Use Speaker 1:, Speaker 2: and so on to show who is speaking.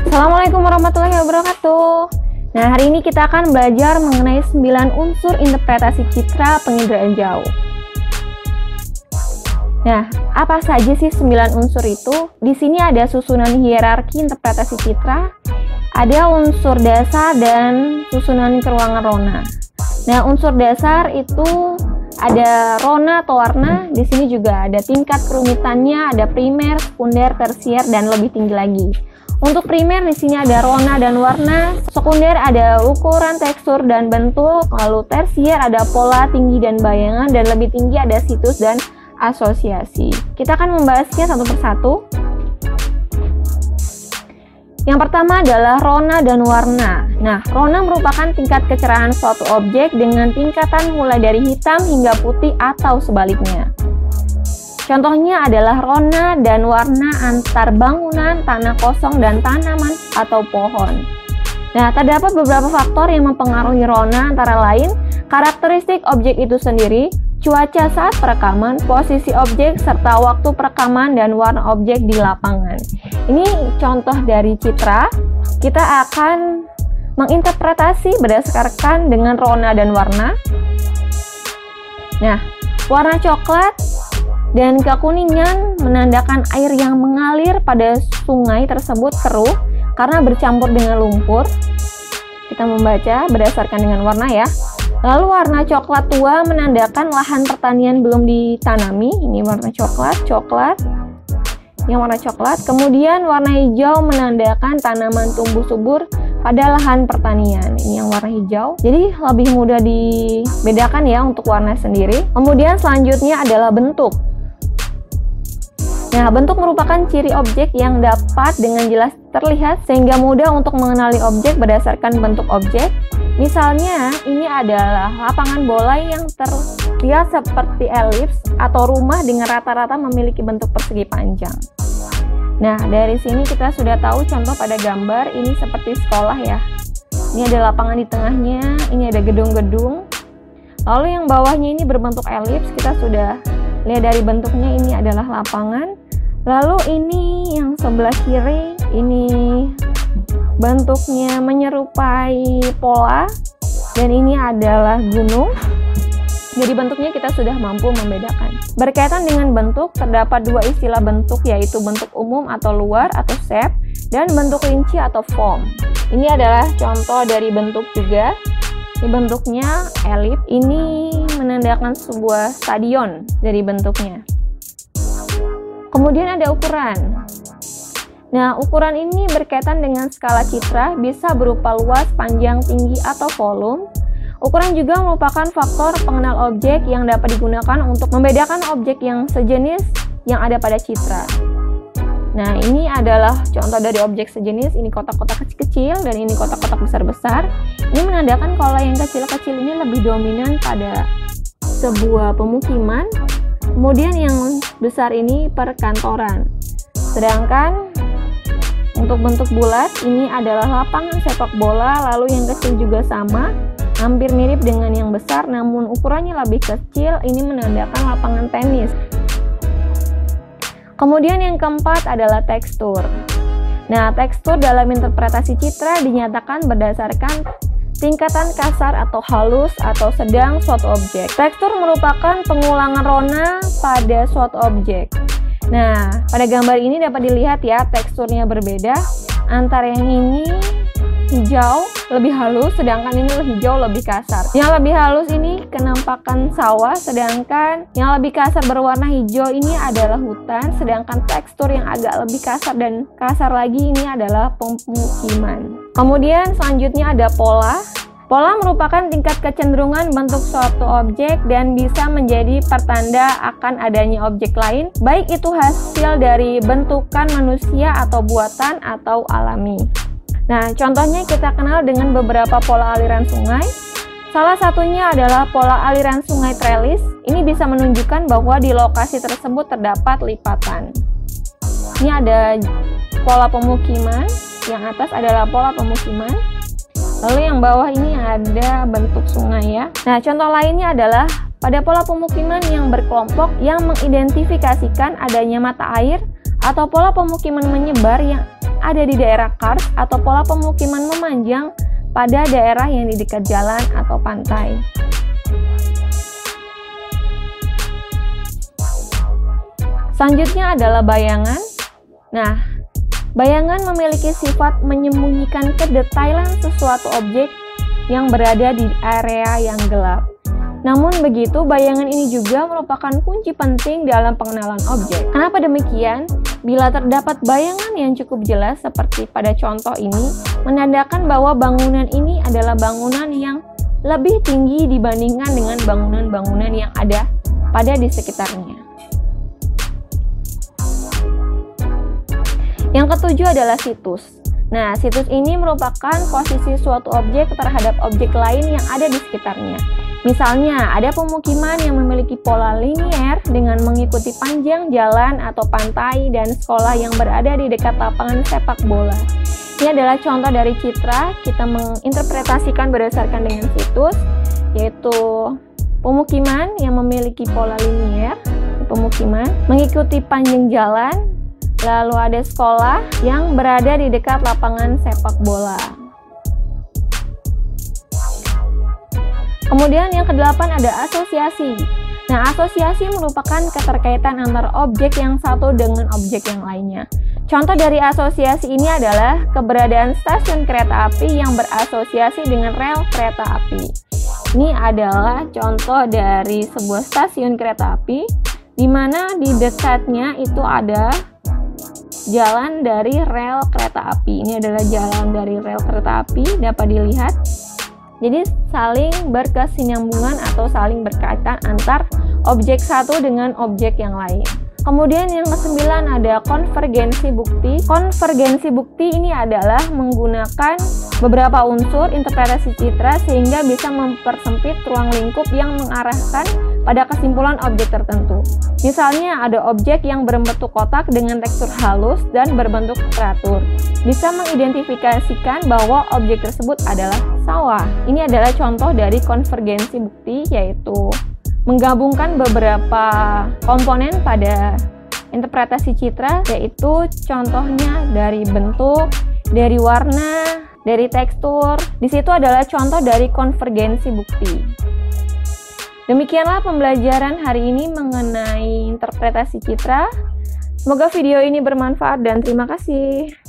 Speaker 1: Assalamualaikum warahmatullahi wabarakatuh. Nah, hari ini kita akan belajar mengenai 9 unsur interpretasi citra penginderaan jauh. Nah, apa saja sih 9 unsur itu? Di sini ada susunan hierarki interpretasi citra, ada unsur dasar dan susunan keruangan rona. Nah, unsur dasar itu ada rona atau warna. Di sini juga ada tingkat kerumitannya, ada primer, sekunder, tersier, dan lebih tinggi lagi. Untuk primer di sini ada rona dan warna, sekunder ada ukuran, tekstur, dan bentuk, lalu tersier ada pola, tinggi, dan bayangan, dan lebih tinggi ada situs dan asosiasi. Kita akan membahasnya satu persatu. Yang pertama adalah rona dan warna. Nah, rona merupakan tingkat kecerahan suatu objek dengan tingkatan mulai dari hitam hingga putih atau sebaliknya. Contohnya adalah rona dan warna antar bangunan, tanah kosong, dan tanaman atau pohon. Nah, terdapat beberapa faktor yang mempengaruhi rona, antara lain karakteristik objek itu sendiri, cuaca saat perekaman, posisi objek, serta waktu perekaman dan warna objek di lapangan. Ini contoh dari citra. Kita akan menginterpretasi berdasarkan dengan rona dan warna. Nah, warna coklat dan kekuningan menandakan air yang mengalir pada sungai tersebut keruh karena bercampur dengan lumpur. Kita membaca berdasarkan dengan warna ya. Lalu warna coklat tua menandakan lahan pertanian belum ditanami. Ini warna coklat. Yang warna coklat. Kemudian warna hijau menandakan tanaman tumbuh subur pada lahan pertanian. Ini yang warna hijau. Jadi lebih mudah dibedakan ya untuk warna sendiri. Kemudian selanjutnya adalah bentuk. Nah, bentuk merupakan ciri objek yang dapat dengan jelas terlihat sehingga mudah untuk mengenali objek berdasarkan bentuk objek. Misalnya, ini adalah lapangan bola yang terlihat seperti elips atau rumah dengan rata-rata memiliki bentuk persegi panjang. Nah, dari sini kita sudah tahu contoh pada gambar ini seperti sekolah ya. Ini ada lapangan di tengahnya, ini ada gedung-gedung. Lalu yang bawahnya ini berbentuk elips, kita sudah lihat dari bentuknya ini adalah lapangan. Lalu ini yang sebelah kiri, ini bentuknya menyerupai pola, dan ini adalah gunung. Jadi bentuknya kita sudah mampu membedakan. Berkaitan dengan bentuk, terdapat dua istilah bentuk, yaitu bentuk umum atau luar atau shape, dan bentuk rinci atau form. Ini adalah contoh dari bentuk juga. Ini bentuknya elips, ini menandakan sebuah stadion dari bentuknya. Kemudian ada ukuran. Nah, ukuran ini berkaitan dengan skala citra, bisa berupa luas, panjang, tinggi, atau volume. Ukuran juga merupakan faktor pengenal objek yang dapat digunakan untuk membedakan objek yang sejenis yang ada pada citra. Nah, ini adalah contoh dari objek sejenis. Ini kotak-kotak kecil-kecil dan ini kotak-kotak besar-besar. Ini menandakan kalau yang kecil-kecil ini lebih dominan pada sebuah pemukiman. Kemudian yang besar ini perkantoran. Sedangkan untuk bentuk bulat ini adalah lapangan sepak bola, lalu yang kecil juga sama, hampir mirip dengan yang besar namun ukurannya lebih kecil, ini menandakan lapangan tenis. Kemudian yang keempat adalah tekstur. Nah, tekstur dalam interpretasi citra dinyatakan berdasarkan tingkatan kasar atau halus atau sedang suatu objek. Tekstur merupakan pengulangan rona pada suatu objek. Nah, pada gambar ini dapat dilihat ya, teksturnya berbeda. Antara yang ini hijau lebih halus, sedangkan ini hijau lebih kasar. Yang lebih halus ini kenampakan sawah, sedangkan yang lebih kasar berwarna hijau ini adalah hutan, sedangkan tekstur yang agak lebih kasar dan kasar lagi ini adalah pemukiman. Kemudian selanjutnya ada pola. Pola merupakan tingkat kecenderungan bentuk suatu objek dan bisa menjadi pertanda akan adanya objek lain, baik itu hasil dari bentukan manusia atau buatan atau alami. Nah, contohnya kita kenal dengan beberapa pola aliran sungai. Salah satunya adalah pola aliran sungai Trellis. Ini bisa menunjukkan bahwa di lokasi tersebut terdapat lipatan. Ini ada pola pemukiman, yang atas adalah pola pemukiman. Lalu yang bawah ini ada bentuk sungai ya. Nah, contoh lainnya adalah pada pola pemukiman yang berkelompok yang mengidentifikasikan adanya mata air atau pola pemukiman menyebar yang ada di daerah kars atau pola pemukiman memanjang pada daerah yang di dekat jalan atau pantai. Selanjutnya adalah bayangan. Nah, bayangan memiliki sifat menyembunyikan kedetailan sesuatu objek yang berada di area yang gelap. Namun begitu, bayangan ini juga merupakan kunci penting dalam pengenalan objek. Kenapa demikian? Bila terdapat bayangan yang cukup jelas seperti pada contoh ini, menandakan bahwa bangunan ini adalah bangunan yang lebih tinggi dibandingkan dengan bangunan-bangunan yang ada pada di sekitarnya. Yang ketujuh adalah situs. Nah, situs ini merupakan posisi suatu objek terhadap objek lain yang ada di sekitarnya. Misalnya, ada pemukiman yang memiliki pola linier dengan mengikuti panjang jalan atau pantai dan sekolah yang berada di dekat lapangan sepak bola. Ini adalah contoh dari citra, kita menginterpretasikan berdasarkan dengan situs, yaitu pemukiman yang memiliki pola linier, pemukiman mengikuti panjang jalan, lalu ada sekolah yang berada di dekat lapangan sepak bola. Kemudian yang kedelapan ada asosiasi. Nah, asosiasi merupakan keterkaitan antara objek yang satu dengan objek yang lainnya. Contoh dari asosiasi ini adalah keberadaan stasiun kereta api yang berasosiasi dengan rel kereta api. Ini adalah contoh dari sebuah stasiun kereta api, di mana di dekatnya itu ada jalan dari rel kereta api. Ini adalah jalan dari rel kereta api, dapat dilihat. Jadi saling berkesinambungan atau saling berkaitan antar objek satu dengan objek yang lain. Kemudian yang kesembilan ada konvergensi bukti. Konvergensi bukti ini adalah menggunakan beberapa unsur interpretasi citra sehingga bisa mempersempit ruang lingkup yang mengarahkan pada kesimpulan objek tertentu. Misalnya ada objek yang berbentuk kotak dengan tekstur halus dan berbentuk teratur. Bisa mengidentifikasikan bahwa objek tersebut adalah sawah. Ini adalah contoh dari konvergensi bukti, yaitu menggabungkan beberapa komponen pada interpretasi citra, yaitu contohnya dari bentuk, dari warna, dari tekstur. Di situ adalah contoh dari konvergensi bukti. Demikianlah pembelajaran hari ini mengenai interpretasi citra. Semoga video ini bermanfaat dan terima kasih.